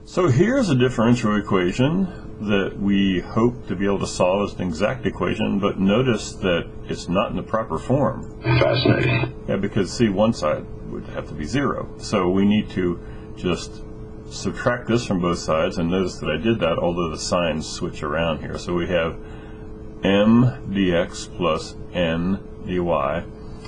So here's a differential equation that we hope to be able to solve as an exact equation, but notice that it's not in the proper form. Fascinating. Yeah, because see, one side would have to be 0. So we need to just subtract this from both sides, and notice that I did that although the signs switch around here. So we have m dx plus n dy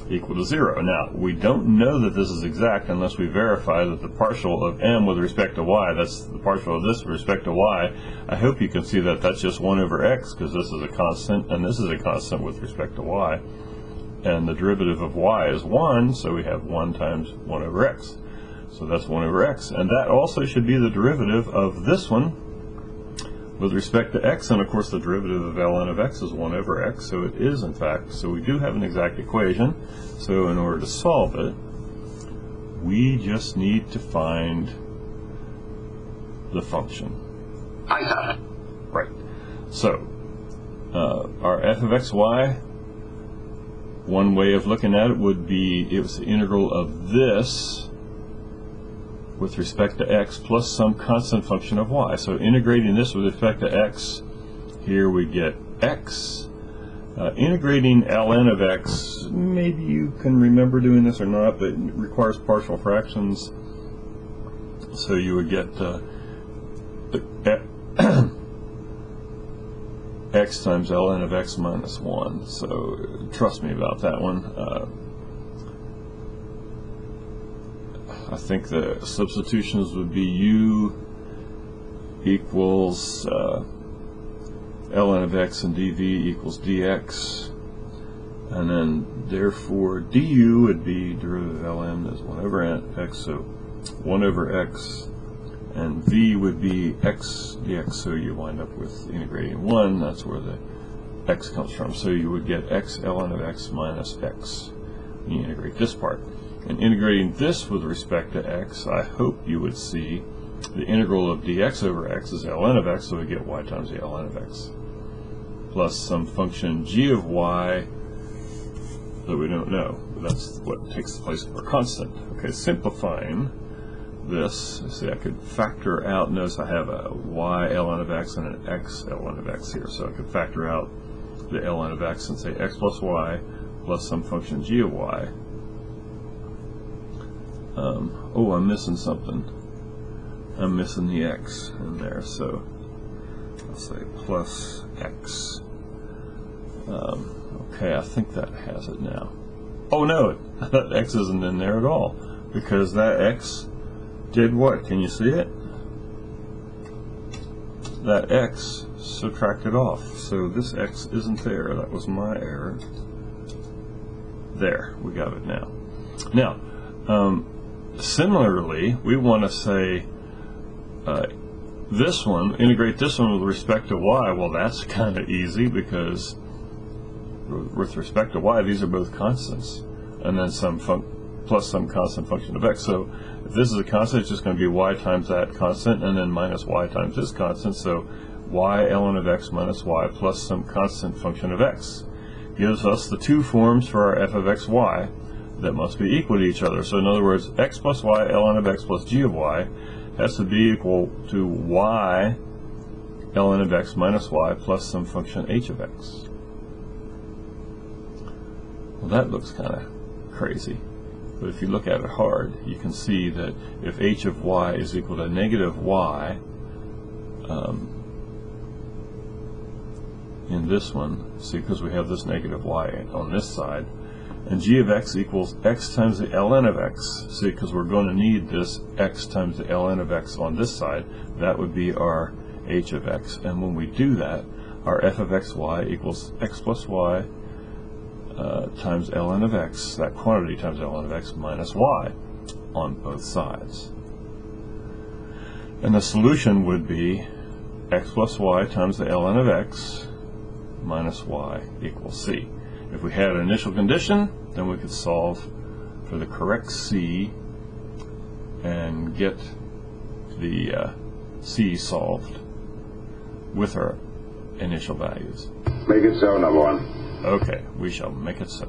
equal to 0. Now, we don't know that this is exact unless we verify that the partial of m with respect to y, that's the partial of this with respect to y. I hope you can see that that's just 1 over x, because this is a constant, and this is a constant with respect to y. And the derivative of y is 1, so we have 1 times 1 over x. So that's 1 over x. And that also should be the derivative of this one with respect to x, and of course the derivative of ln of x is 1 over x, so it is in fact, so we do have an exact equation. So in order to solve it, we just need to find the function. I got it. Right. So our f of xy, one way of looking at it would be it was the integral of this with respect to x plus some constant function of y. So integrating this with respect to x, here we get x. Integrating ln of x, maybe you can remember doing this or not, but it requires partial fractions. So you would get x times ln of x minus 1. So trust me about that one. I think the substitutions would be u equals ln of x and dv equals dx, and then therefore du would be derivative of ln is 1 over x, so 1 over x, and v would be x dx, so you wind up with integrating 1, that's where the x comes from. So you would get x ln of x minus x when you integrate this part. And integrating this with respect to x, I hope you would see the integral of dx over x is ln of x, so we get y times the ln of x, plus some function g of y that we don't know. That's what takes the place of our constant. Okay, simplifying this, see, I could factor out, notice I have a y ln of x and an x ln of x here, so I could factor out the ln of x and say x plus y plus some function g of y. Oh, I'm missing something. I'm missing the x in there, so I'll say plus x. Okay, I think that has it now. Oh no, that x isn't in there at all, because that x did what? Can you see it? That x subtracted off, so this x isn't there. That was my error. There, we got it now. Now, similarly, we want to say this one, integrate this one with respect to y. Well, that's kind of easy because with respect to y, these are both constants, and then some plus some constant function of x. So if this is a constant, it's just going to be y times that constant, and then minus y times this constant. So y ln of x minus y plus some constant function of x gives us the two forms for our f of xy that must be equal to each other. So in other words, x plus y ln of x plus g of y has to be equal to y ln of x minus y plus some function h of x. Well, that looks kind of crazy, but if you look at it hard, you can see that if h of y is equal to negative y in this one, see, because we have this negative y on this side, and g of x equals x times the ln of x, see, because we're going to need this x times the ln of x on this side, that would be our h of x, and when we do that, our f of xy equals x plus y times ln of x, that quantity times ln of x minus y on both sides. And the solution would be x plus y times the ln of x minus y equals c. If we had an initial condition, then we could solve for the correct c and get the c solved with our initial values. Make it so, number one. Okay, we shall make it so.